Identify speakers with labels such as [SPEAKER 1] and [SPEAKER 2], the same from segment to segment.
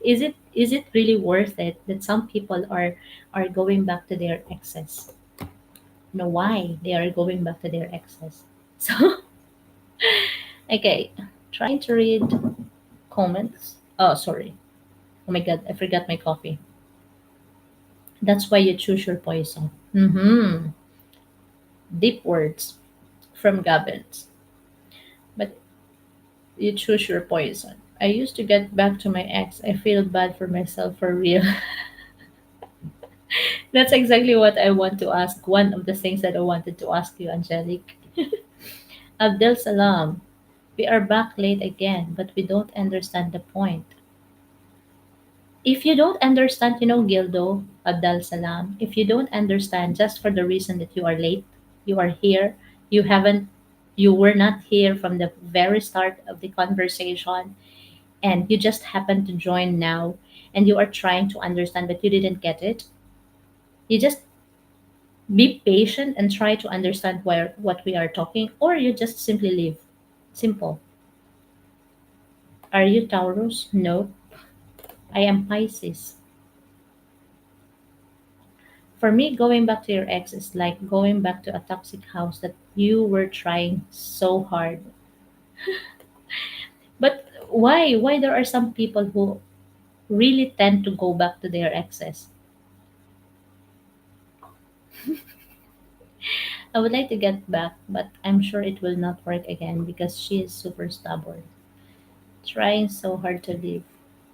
[SPEAKER 1] Is it really worth it that some people are going back to their exes? Know why they are going back to their exes? So okay, trying to read comments. Oh, sorry. Oh my god, I forgot my coffee. That's why you choose your poison. Mm-hmm. Deep words from Gabbins. But you choose your poison. I used to get back to my ex. I feel bad for myself for real. That's exactly what I want to ask. One of the things that I wanted to ask you, Angelique. Abdel Salam, we are back late again, but we don't understand the point. If you don't understand, Gildo, Abdel Salam, if you don't understand just for the reason that you are late, you are here, you haven't, you were not here from the very start of the conversation, and you just happen to join now, and you are trying to understand, but you didn't get it, you just be patient and try to understand where what we are talking, or you just simply leave. Simple. Are you Taurus? No, I am Pisces. For me, going back to your ex is like going back to a toxic house that you were trying so hard. But why there are some people who really tend to go back to their exes? I would like to get back, but I'm sure it will not work again because she is super stubborn, trying so hard to leave.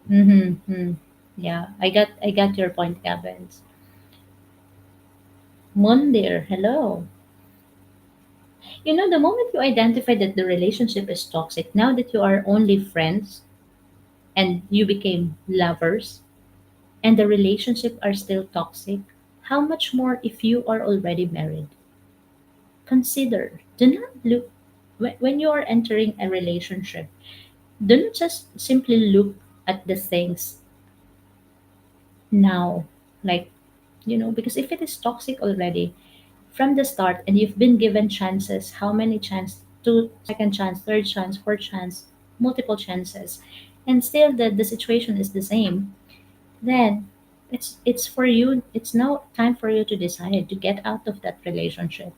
[SPEAKER 1] Mm-hmm. Yeah, I got your point, Gavin. Mondir, hello. The moment you identify that the relationship is toxic, now that you are only friends and you became lovers and the relationship are still toxic, how much more if you are already married? Consider, do not look when you are entering a relationship, do not just simply look at the things now, like, because if it is toxic already from the start and you've been given chances, how many chances? Two, second chance, third chance, fourth chance, multiple chances, and still the situation is the same, then it's for you, it's now time for you to decide to get out of that relationship.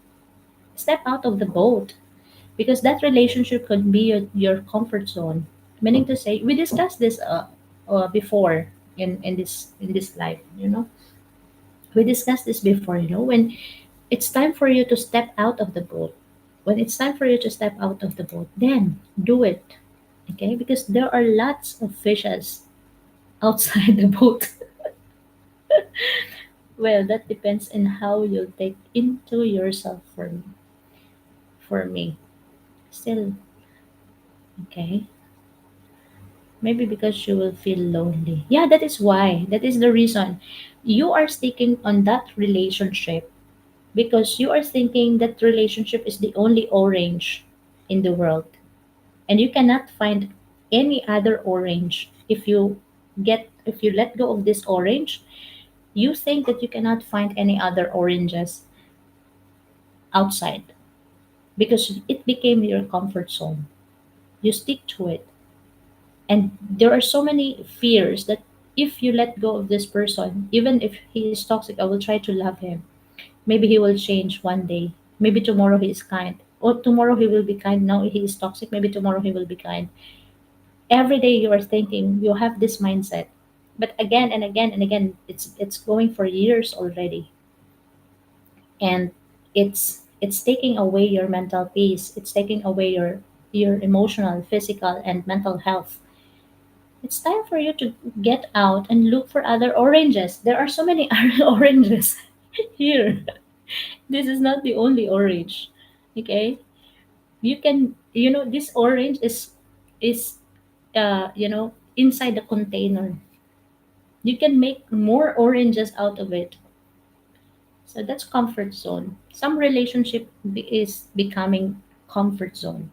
[SPEAKER 1] Step out of the boat, because that relationship could be your comfort zone. Meaning to say, we discussed this before in this life, we discussed this before, when it's time for you to step out of the boat, when it's time for you to step out of the boat, then do it. Okay, because there are lots of fishes outside the boat. Well, that depends on how you take into yourself. For me still. Okay, maybe because you will feel lonely. Yeah, that is why, that is the reason you are sticking on that relationship, because you are thinking that relationship is the only orange in the world, and you cannot find any other orange. If you let go of this orange, you think that you cannot find any other oranges outside, because it became your comfort zone. You stick to it, and there are so many fears that if you let go of this person, even if he is toxic, I will try to love him. Maybe he will change one day. Maybe tomorrow he is kind. Or tomorrow he will be kind. Now he is toxic. Maybe tomorrow he will be kind. Every day you are thinking, you have this mindset. But again and again and again, it's going for years already. And it's taking away your mental peace. It's taking away your emotional, physical, and mental health. It's time for you to get out and look for other oranges. There are so many oranges here. This is not the only orange. Okay? You can, this orange is inside the container. You can make more oranges out of it. So that's comfort zone. Some relationship is becoming comfort zone.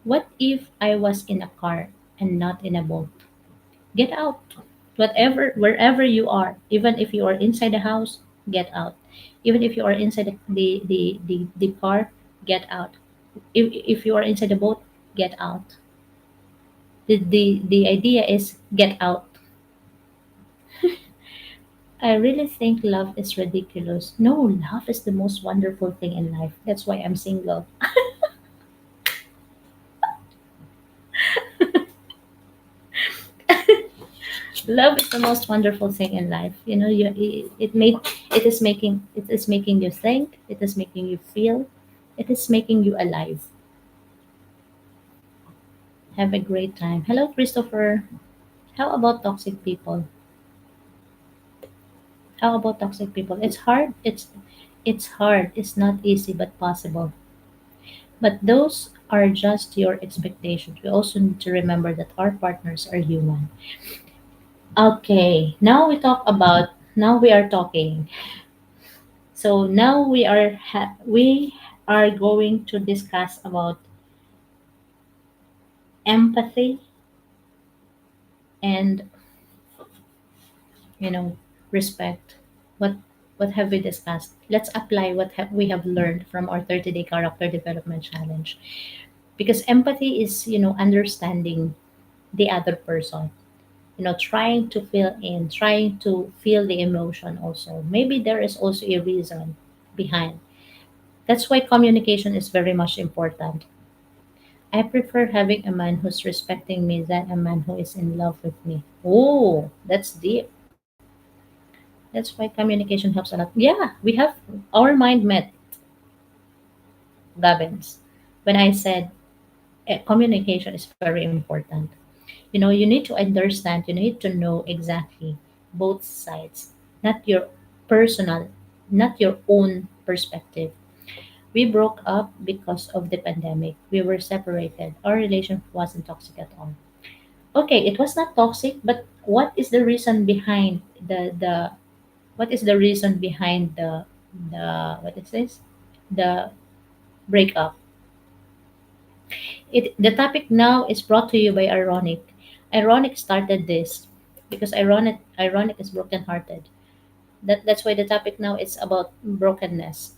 [SPEAKER 1] What if I was in a car and not in a boat? Get out. Whatever, wherever you are, even if you are inside the house, get out. Even if you are inside the car, get out. If you are inside the boat, get out. The idea is get out. I really think love is ridiculous. No, love is the most wonderful thing in life. That's why I'm single. Love is the most wonderful thing in life. You know, it is making you think, it is making you feel, it is making you alive. Have a great time. Hello, Christopher. How about toxic people? How about toxic people? It's hard. It's hard. It's not easy, but possible. But those are just your expectations. We also need to remember that our partners are human. Okay, now we are talking. So now we are going to discuss about empathy and, you know, respect. What what have we discussed? Let's apply we have learned from our 30-day character development challenge. Because empathy is, understanding the other person, trying to fill in, trying to feel the emotion also. Maybe there is also a reason behind. That's why communication is very much important. I prefer having a man who's respecting me than a man who is in love with me. Oh, that's deep. That's why communication helps a lot. Yeah, we have our mind met, Gavins. When I said communication is very important. You need to understand, you need to know exactly both sides, not your personal, not your own perspective. We broke up because of the pandemic. We were separated. Our relationship wasn't toxic at all. Okay, it was not toxic, but what is the reason behind the what is the reason behind the what is this? The breakup. The topic now is brought to you by Ironic. Ironic started this because Ironic is brokenhearted. That's why the topic now is about brokenness.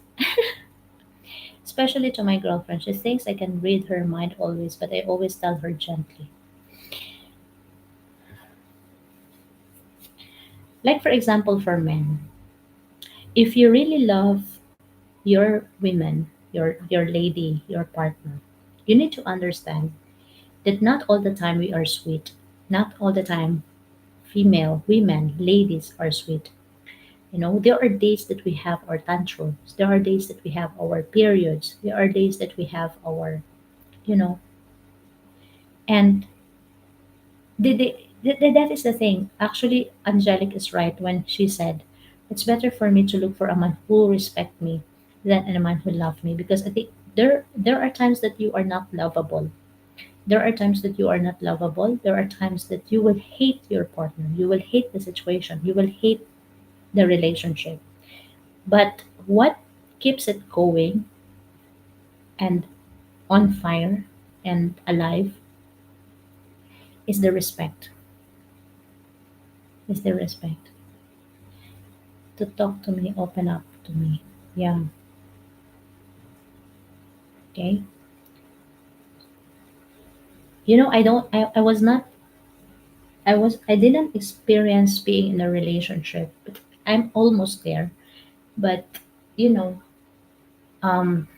[SPEAKER 1] Especially to my girlfriend. She thinks I can read her mind always, but I always tell her gently. Like for example for men. If you really love your women, your lady, your partner, you need to understand that not all the time we are sweet. Not all the time female, women, ladies are sweet. There are days that we have our tantrums. There are days that we have our periods. There are days that we have our, you know, and that is the thing. Actually, Angelic is right when she said, it's better for me to look for a man who respect me than a man who love me, because I think there are times that you are not lovable. There are times that you are not lovable. There are times that you will hate your partner. You will hate the situation. You will hate the relationship. But what keeps it going and on fire and alive is the respect. Is the respect to talk to me, open up to me. Yeah. Okay. I don't. I was not. I didn't experience being in a relationship. But I'm almost there. But you know, um,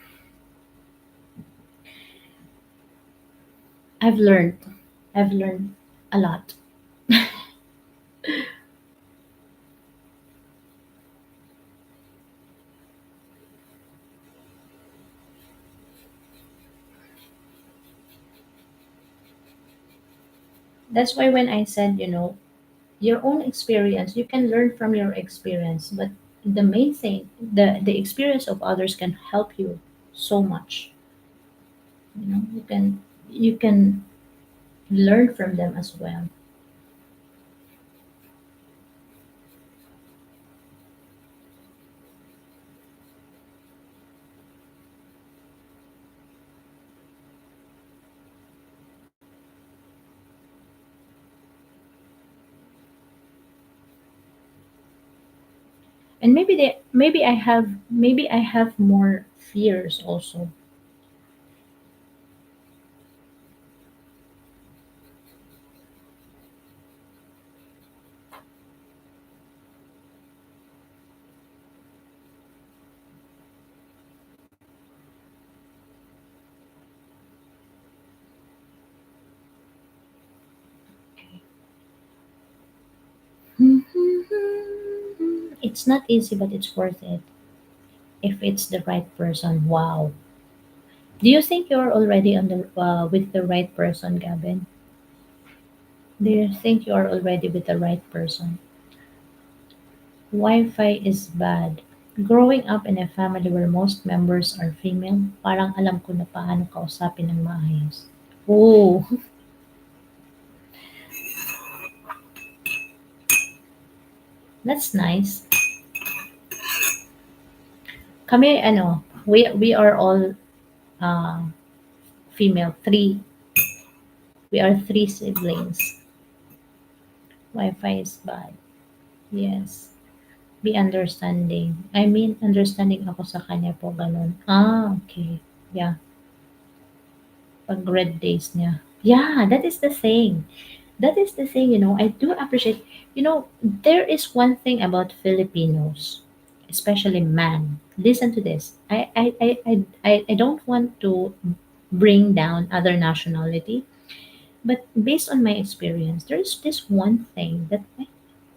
[SPEAKER 1] I've learned. I've learned a lot. That's why when I said, your own experience, you can learn from your experience, but the main thing, the experience of others can help you so much. You can learn from them as well. And maybe I have more fears also. It's not easy, but it's worth it if it's the right person. Wow. Do you think you're already on the with the right person, Gavin? Do you think you are already with the right person? Wi-Fi is bad. Growing up in a family where most members are female, parang alam ko na paano kausapin ng maayos. Oh, that's nice. Kami, ano, we are all uh, female. Three. We are three siblings. Wi-Fi is bad. Yes. Be understanding. I mean, understanding ako sa kanya po, ganun. Ah, okay. Yeah. Pag red days niya. Yeah, that is the thing. That is the thing, I do appreciate, there is one thing about Filipinos, especially man. Listen to this. I don't want to bring down other nationality, but based on my experience, there is this one thing that I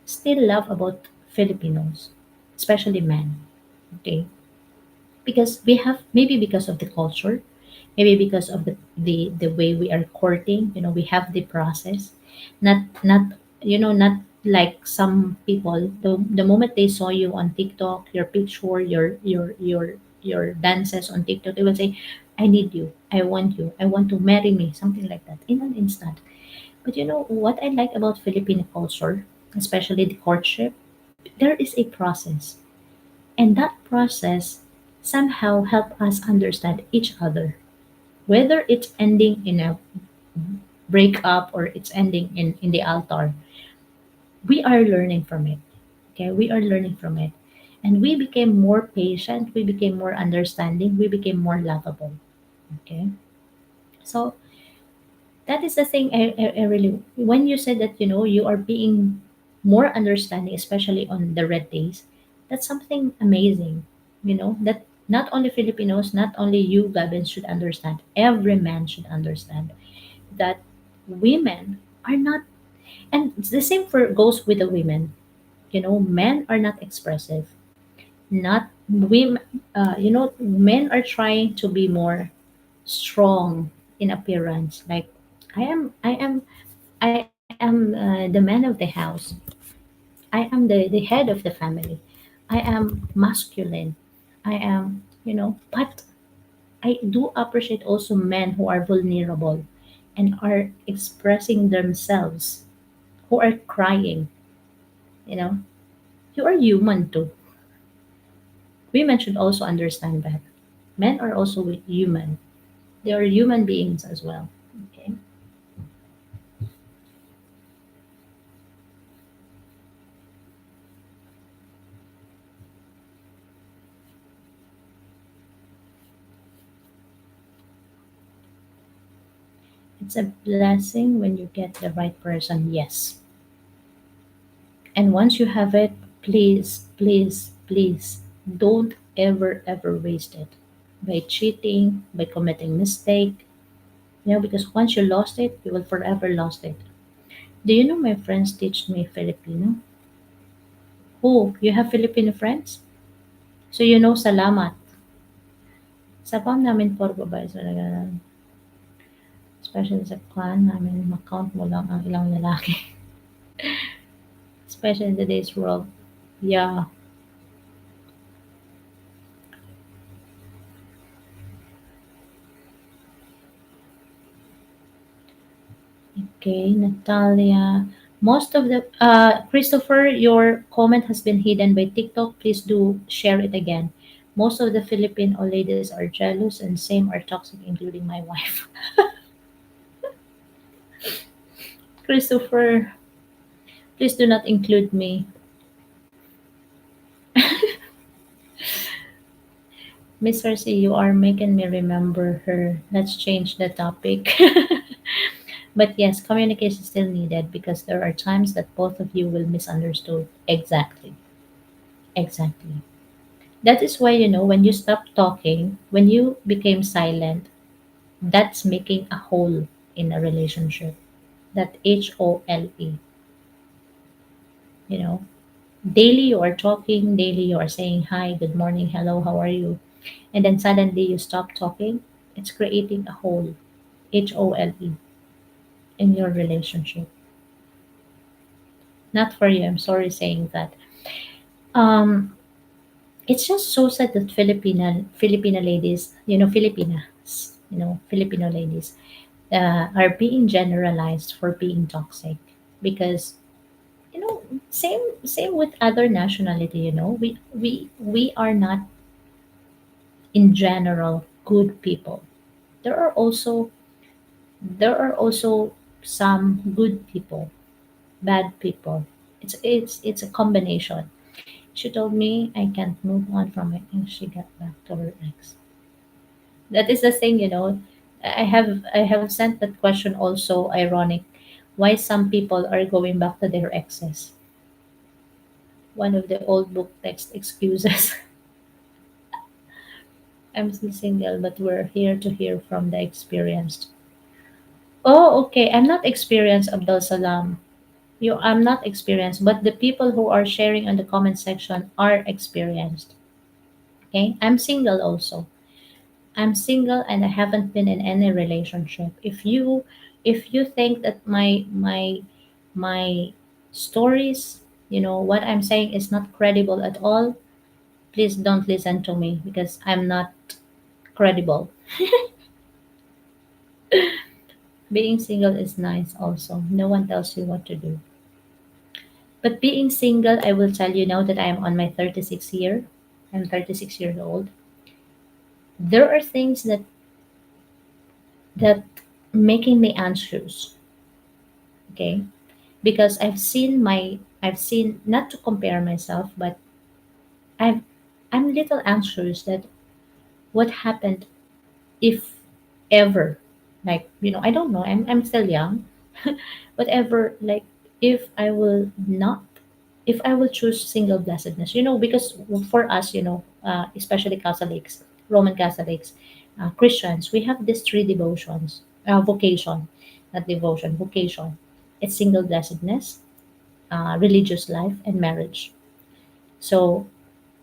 [SPEAKER 1] still love about Filipinos, especially men. Okay, because we have, maybe because of the culture, maybe because of the way we are courting, we have the process, not not like some people, the moment they saw you on TikTok, your picture, your dances on TikTok, they will say, I need you, I want you, I want to marry me, something like that, in an instant. But you know what I like about Filipino culture, especially the courtship, there is a process, and that process somehow help us understand each other, whether it's ending in a breakup or it's ending in the altar. We are learning from it. Okay, we are learning from it, and we became more patient, we became more understanding, we became more lovable. Okay, so that is the thing. I really, when you said that, you are being more understanding, especially on the red days, that's something amazing. That not only Filipinos, not only you, Gavin, should understand, every man should understand that women are not, and it's the same for goes with the women. Men are not expressive, not women. Men are trying to be more strong in appearance, like I am the man of the house. I am the head of the family. I am masculine. I am, but I do appreciate also men who are vulnerable and are expressing themselves, who are crying. You know, you are human too. Women should also understand that. Men are also human. They are human beings as well. Okay. It's a blessing when you get the right person, yes. And once you have it, please, please, please don't ever, ever waste it by cheating, by committing mistake. Because once you lost it, you will forever lost it. Do you know my friends teach me Filipino? Oh, you have Filipino friends? So you know salamat. Sa farm namin puro babae talaga. Especially sa clan namin, makount mo lang ang ilang lalaki. Especially in today's world. Yeah. Okay, Natalia. Most of the Christopher, your comment has been hidden by TikTok. Please do share it again. Most of the Filipino ladies are jealous and same are toxic, including my wife. Christopher, please do not include me. Miss Mercy, you are making me remember her. Let's change the topic. But yes, communication is still needed because there are times that both of you will misunderstood. Exactly. Exactly. That is why, when you stop talking, when you became silent, that's making a hole in a relationship. That HOLE, you know. Daily you are talking, daily you are saying hi, good morning, hello, how are you? And then suddenly you stop talking. It's creating a hole, HOLE, in your relationship. Not for you, I'm sorry saying that. Um, it's just so sad that Filipino ladies, Filipinas, Filipino ladies, are being generalized for being toxic because same with other nationality. We are not in general good people. There are also there are also some good people, bad people. It's a combination. She told me I can't move on from it and she got back to her ex. That is the thing, I have sent that question also ironic. Why some people are going back to their exes. One of the old book text excuses. I'm still single, but we're here to hear from the experienced. Oh, okay. I'm not experienced, Abdul Salam. I'm not experienced, but the people who are sharing on the comment section are experienced. Okay, I'm single also. I'm single and I haven't been in any relationship. If you think that my stories, what I'm saying is not credible at all, please don't listen to me because I'm not credible. Being single is nice also. No one tells you what to do. But being single, I will tell you now that I am on my 36th year. I'm 36 years old. There are things that making me anxious, okay? Because I've seen not to compare myself, but I've I'm little anxious that what happened if ever, like, I don't know, I'm still young. Whatever, like, if I will not if I will choose single blessedness, because for us, especially Catholics, Roman Catholics, Christians, we have these three devotions, vocation, not devotion, vocation. It's single blessedness, religious life, and marriage. So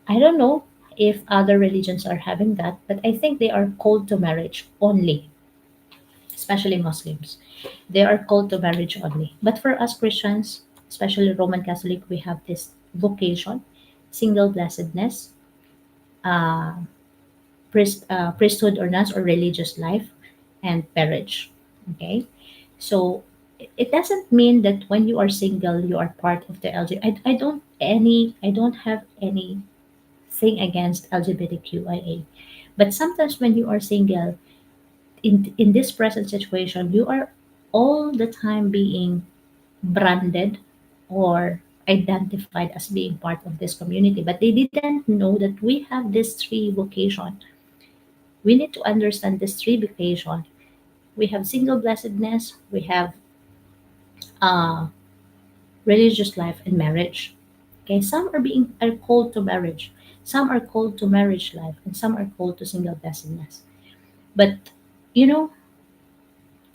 [SPEAKER 1] I don't know if other religions are having that, but I think they are called to marriage only, especially Muslims. They are called to marriage only. But for us Christians, especially Roman Catholic, we have this vocation, single blessedness, uh, priesthood or nuns or religious life, and marriage. Okay, so it doesn't mean that when you are single you are part of the LGBT. I don't have anything against LGBTQIA, but sometimes when you are single, in this present situation, you are all the time being branded or identified as being part of this community, but they didn't know that we have these three vocation. We need to understand this three vocation. We have single blessedness, we have uh, religious life, and marriage. Okay, some are called to marriage, some are called to marriage life, and some are called to single blessedness. But you know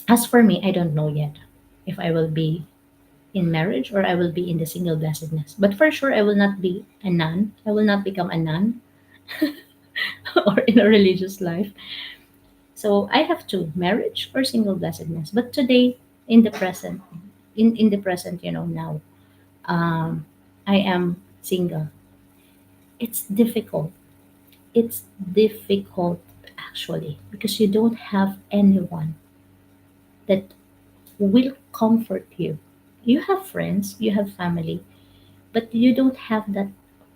[SPEAKER 1] as for me, I don't know yet if I will be in marriage or I will be in the single blessedness. But for sure, I will not be a nun. I will not become a nun or in a religious life. So I have two, marriage or single blessedness. But today, in the present, now, um, I am single. It's difficult. It's difficult actually because you don't have anyone that will comfort you. You have friends, you have family, but you don't have that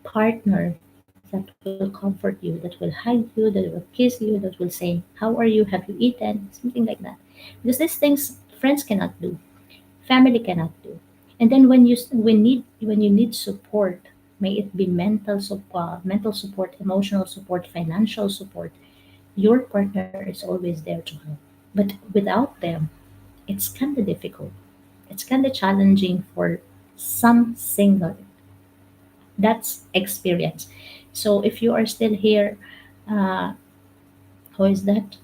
[SPEAKER 1] partner that will comfort you, that will hug you, that will kiss you, that will say, "How are you? Have you eaten?" Something like that. Because these things friends cannot do, family cannot do. And then when you need support, may it be mental support, emotional support, financial support, your partner is always there to help. But without them, it's kind of difficult. It's kind of challenging for some single. That's experience. So if you are still here, uh, who is that?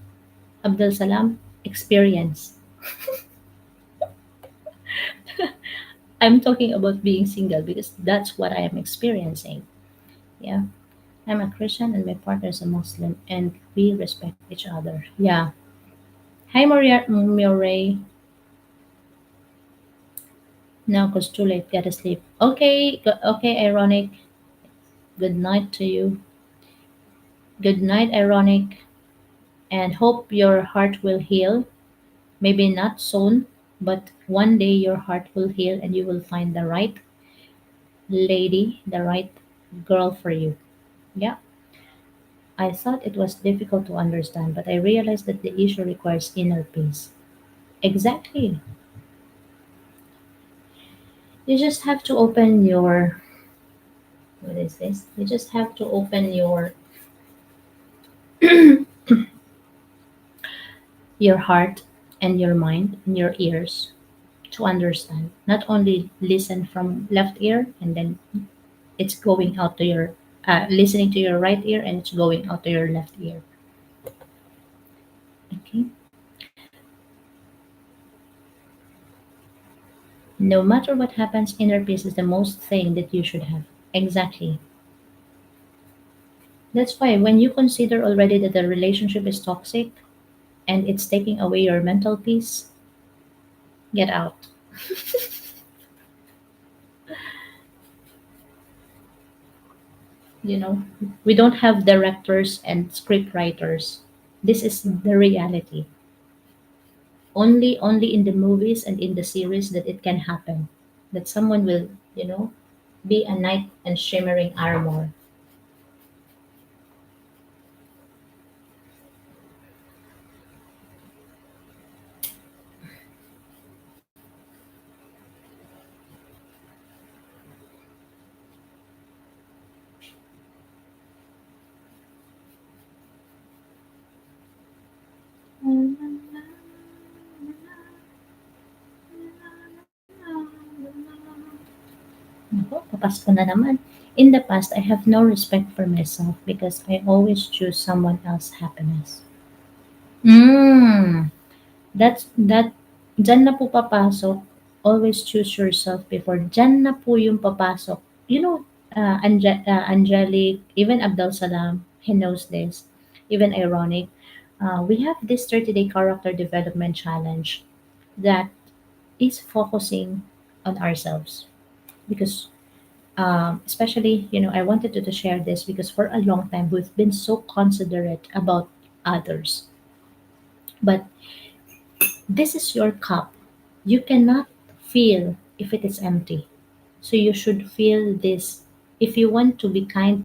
[SPEAKER 1] Abdul Salam, experience. I'm talking about being single because that's what I am experiencing. Yeah. I'm a Christian and my partner is a Muslim and we respect each other. Yeah. Hi, Maria Murray. No, cause too late. Gotta sleep. Okay. Okay, ironic. Good night to you. Good night, ironic. And hope your heart will heal. Maybe not soon, but one day your heart will heal and you will find the right lady, the right girl for you. Yeah. I thought it was difficult to understand, but I realized that the issue requires inner peace. Exactly. You just have to open your, what is this? You just have to open your heart and your mind and your ears to understand. Not only listen from left ear and then it's going out to your listening to your right ear and it's going out to your left ear. Okay. No matter what happens, inner peace is the most thing that you should have. Exactly. That's why when you consider already that the relationship is toxic and it's taking away your mental peace, get out. You know, we don't have directors and script writers. This is the reality. Only in the movies and in the series that it can happen. That someone will, you know, be a knight in shimmering armor. Naku, papasko na naman. In the past, I have no respect for myself because I always choose someone else's happiness. Mm, that Diyan na po papasok, always choose yourself before. Diyan na po yung papasok. You know, Angelic, even Abdul Salam, he knows this. Even ironic. We have this 30-day character development challenge that is focusing on ourselves because especially I wanted to share this because for a long time we've been so considerate about others, but this is your cup. You cannot feel if it is empty. So you should feel this. If you want to be kind